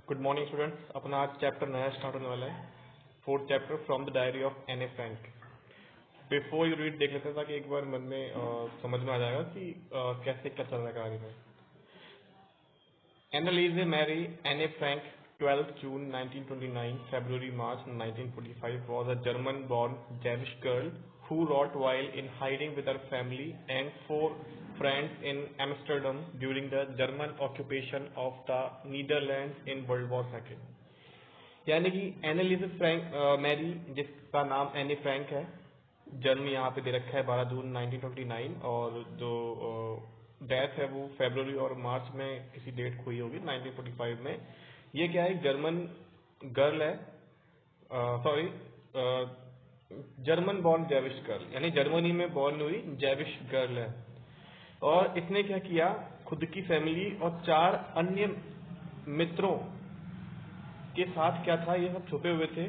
Good morning students. अपना आज chapter नया स्टार्ट होने वाला है, fourth chapter from the diary of Anne Frank. Before you read देख लेते हैं ताकि एक बार मन में समझ में आ जाएगा कि कैसे क्या चल रहा है कहानी में। Anneliese Mary Anne Frank, 12th June 1929, February March 1945, was a German-born Jewish girl who wrote while in hiding with her family and four friends in Amsterdam during the German occupation of the Netherlands in World War II। यानी कि एनालिस Frank Mary, जिसका नाम Anne Frank है, जन्म यहाँ पे दे रखा है 12 जून 1929 और जो डेथ है वो फरवरी और मार्च में किसी डेट को हुई होगी 1945 में। ये क्या है, जर्मन गर्ल है, sorry German born Jewish girl, यानी जर्मनी में बॉर्न हुई जेविश गर्ल है। और इसने क्या किया, खुद की फैमिली और 4 अन्य मित्रों के साथ क्या था, ये सब छुपे हुए थे।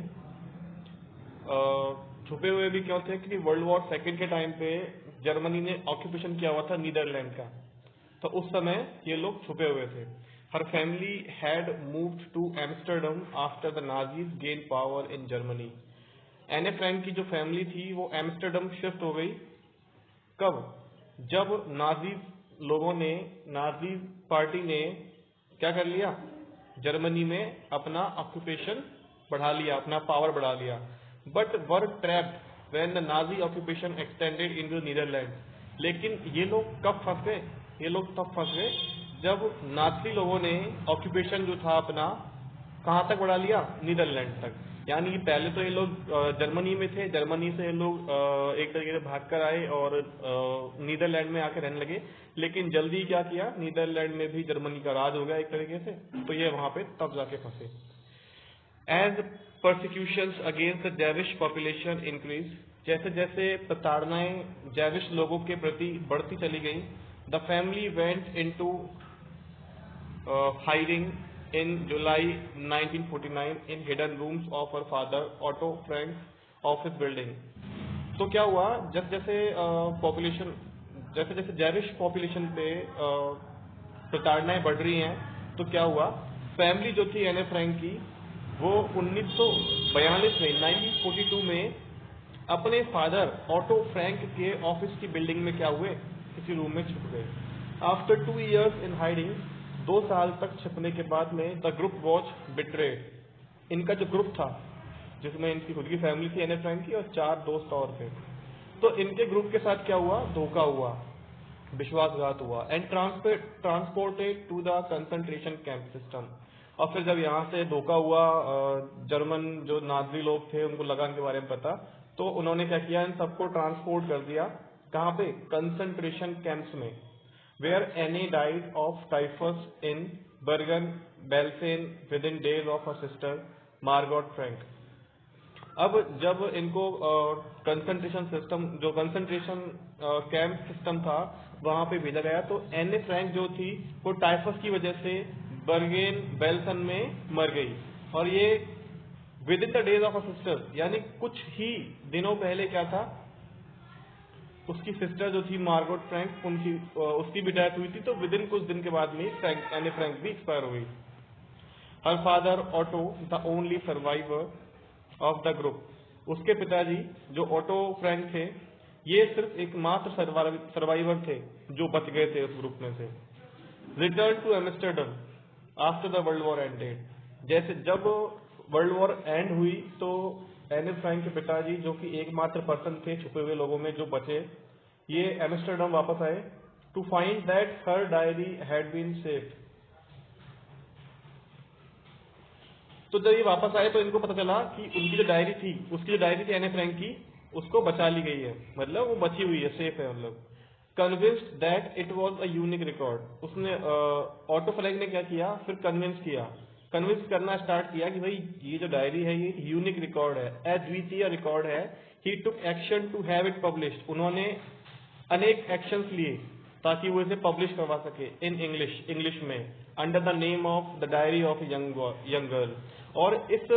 छुपे हुए भी क्यों थे, क्योंकि वर्ल्ड वॉर सेकेंड के टाइम पे जर्मनी ने ऑक्यूपेशन किया हुआ था नीदरलैंड का, तो उस समय ये लोग छुपे हुए थे। Her family had moved to Amsterdam after the Nazis gain power in Germany. Anne Frank की जो फैमिली थी वो एम्स्टर्डम शिफ्ट हो गई। कब? जब नाजी पार्टी ने क्या कर लिया, जर्मनी में अपना ऑक्यूपेशन बढ़ा लिया, अपना पावर बढ़ा लिया। But were trapped when the Nazi occupation extended into Netherland. लेकिन ये लोग कब फंस गए, ये लोग तब फंस गए जब नाजी लोगों ने ऑक्यूपेशन जो था अपना कहाँ तक बढ़ा लिया, नीदरलैंड तक। यानी कि पहले तो ये लोग जर्मनी में थे, जर्मनी से ये लोग एक तरीके से भागकर आए और नीदरलैंड में आकर रहने लगे। लेकिन जल्दी क्या किया, नीदरलैंड में भी जर्मनी का राज हो गया एक तरीके से, तो ये वहां पे तब जाके फंसे। As persecutions against the Jewish population increase, जैसे जैसे प्रताड़नाएं जेविश लोगों के प्रति बढ़ती चली गई, the family went into hiding in July 1949 in hidden rooms of her father Otto Frank's office building। तो क्या हुआ, जैसे जैसे पॉपुलेशन, जैसे जैसे जेविश पॉपुलेशन पे प्रताड़नाएं बढ़ रही हैं, तो क्या हुआ, फैमिली जो थी एने फ्रैंक की, वो 1942 में 1942 में अपने फादर ऑटो फ्रैंक के ऑफिस की बिल्डिंग में क्या हुए, किसी रूम में छुप गए। आफ्टर 2 years इन हाइडिंग, 2 साल तक छिपने के बाद में द ग्रुप वॉज बिट्रेड। इनका जो ग्रुप था, जिसमें इनकी खुद की फैमिली थी एने फ्रैंक की और 4 दोस्त और थे, तो इनके ग्रुप के साथ क्या हुआ, धोखा हुआ, विश्वासघात हुआ। And transported to the concentration camp system. और फिर जब यहाँ से धोखा हुआ, जर्मन जो नाजी लोग थे उनको लगा इनके बारे में पता, तो उन्होंने क्या किया, इन सबको ट्रांसपोर्ट कर दिया कहाँ पे, कंसंट्रेशन कैंप्स में। where Annie died of typhus in Bergen-Belsen within days of her sister Margot Frank। अब जब इनको कंसंट्रेशन सिस्टम, जो कंसंट्रेशन कैंप सिस्टम था, वहां पे भेजा गया, तो एने फ्रैंक जो थी वो टाइफस की वजह से बर्गेन बेल्सन में मर गई। और ये with in the days of a sister, यानी कुछ ही दिनों पहले क्या था, उसकी सिस्टर जो थी मार्गोट फ्रैंक, उसकी भी डेथ हुई थी, तो विद इन कुछ दिन के बाद में एने फ्रैंक भी एक्सपायर हो गई। Her father auto the only survivor of the group, उसके पिताजी जो ऑटो फ्रैंक थे, ये सिर्फ एकमात्र सर्वाइवर थे जो बच गए थे उस ग्रुप में से। Return to Amsterdam after the world war ended, जैसे जब वर्ल्ड वॉर एंड हुई तो एने फ्रैंक के पिताजी, जो कि एकमात्र पर्सन थे छुपे हुए लोगों में जो बचे, ये एम्स्टर्डम वापस आए to find that her diary had been saved. तो जब ये वापस आए तो इनको पता चला कि उनकी जो डायरी थी, उसकी जो डायरी थी एने फ्रैंक की, उसको बचा ली गई है, मतलब वो बची हुई है, सेफ है। मतलब convinced that it was a unique record, उसने ऑटो फ्रैंक ने क्या किया, फिर कन्विंस करना स्टार्ट किया कि भाई ये जो डायरी है ये यूनिक रिकॉर्ड है, अद्वितीय रिकॉर्ड है। He took action to have it published, उन्होंने अनेक एक्शंस लिए ताकि वो इसे पब्लिश करवा सके इन इंग्लिश में, under the name of the diary of young girl. और इस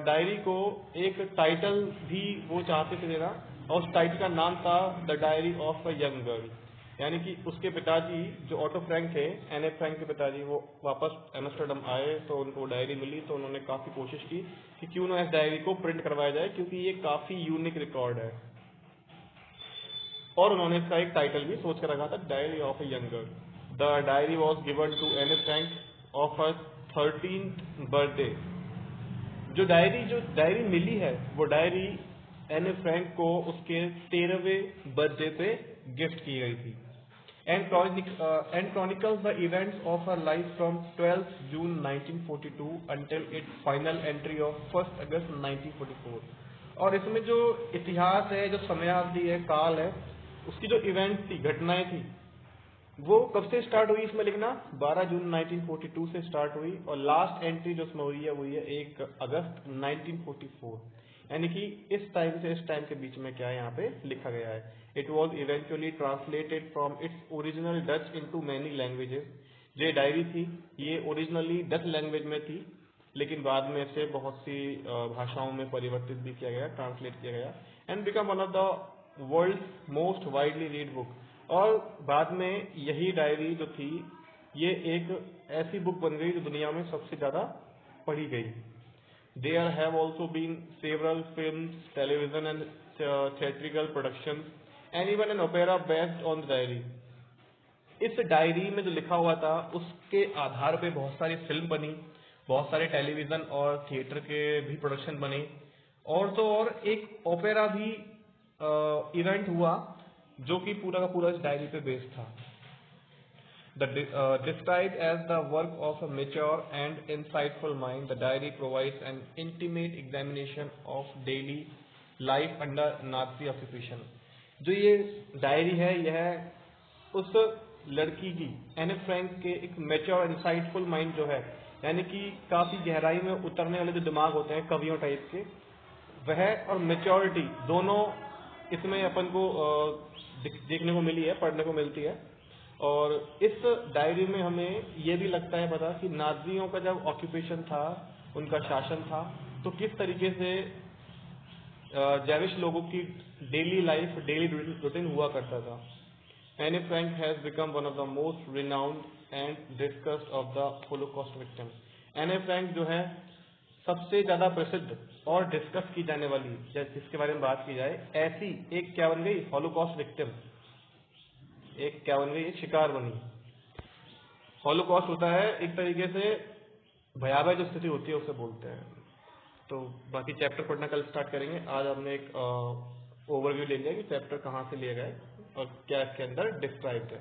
डायरी को एक टाइटल भी वो चाहते थे देना, और उस टाइटल का नाम था the diary of a young girl. यानी कि उसके पिताजी जो ऑटो फ्रैंक थे, एने फ्रैंक के पिताजी, वो वापस एम्स्टर्डम आए तो उनको डायरी मिली, तो उन्होंने काफ़ी कोशिश की कि क्यों ना इस डायरी को प्रिंट करवाया जाए, क्योंकि ये काफ़ी यूनिक रिकॉर्ड है। और उन्होंने इसका एक टाइटल भी सोच कर रखा था, diary of a young girl. The diary was given to Anne Frank of her 13th birthday. जो डायरी मिली है, वो डायरी एने फ्रैंक को उसके 13वें बर्थडे पे गिफ्ट की गई थी। and chronicles the events of her life from 12th June 1942 until its final entry of 1st August 1944। और इसमें जो इतिहास है, जो समयावधि है, काल है, उसकी जो इवेंट थी, घटनाएं थी, वो कब से स्टार्ट हुई इसमें लिखना, 12 जून 1942 से स्टार्ट हुई, और लास्ट एंट्री जो इसमें हुई है वो है 1 अगस्त 1944। यानी कि इस टाइम से इस टाइम के बीच में क्या है यहाँ पे लिखा गया है। It was eventually translated from its original Dutch into many languages. जो डायरी थी ये ओरिजिनली डच लैंग्वेज में थी, लेकिन बाद में इसे बहुत सी भाषाओं में परिवर्तित भी किया गया, ट्रांसलेट किया गया, and become one of the world most widely read book. और बाद में यही डायरी जो थी ये एक ऐसी बुक बन गई जो दुनिया में सबसे ज्यादा पढ़ी गई। There have also been several films, television and theatrical productions, and even an opera based on the diary। इस डायरी में जो लिखा हुआ था उसके आधार पे बहुत सारी फिल्म बनी, बहुत सारे टेलीविजन और थिएटर के भी प्रोडक्शन बने, और तो और एक ओपेरा भी इवेंट हुआ जो कि पूरा का पूरा इस डायरी पे बेस्ड था। Described as the work of a mature and insightful mind, the diary provides an intimate examination of daily life under Nazi occupation। जो ये डायरी है यह उस लड़की की, एने फ्रैंक के एक मैच्योर इंसाइटफुल माइंड जो है, यानी कि काफी गहराई में उतरने वाले जो दिमाग होते हैं कवियों टाइप के, वह और मैच्योरिटी दोनों इसमें अपन को देखने को मिली है, पढ़ने को मिलती है। और इस डायरी में हमें ये भी लगता है पता कि नाजियों का जब ऑक्यूपेशन था, उनका शासन था, तो किस तरीके से जैविश लोगों की डेली लाइफ, डेली रूटीन हुआ करता था। एने Frank has become one of the most renowned and discussed of the Holocaust victim. एने फ्रैंक जो है सबसे ज्यादा प्रसिद्ध और डिस्कस की जाने वाली, जिसके बारे में बात की जाए, ऐसी एक क्या बन गई, होलोकॉस्ट विक्टिम। एक क्या बन गई, एक शिकार बनी। हॉलोकॉस्ट होता है एक तरीके से भयावह जो स्थिति होती है उसे बोलते हैं। तो बाकी चैप्टर पढ़ना कल स्टार्ट करेंगे। आज हमने एक ओवरव्यू ले लिया कि चैप्टर कहाँ से लिए गए और क्या इसके अंदर डिस्क्राइब्ड है।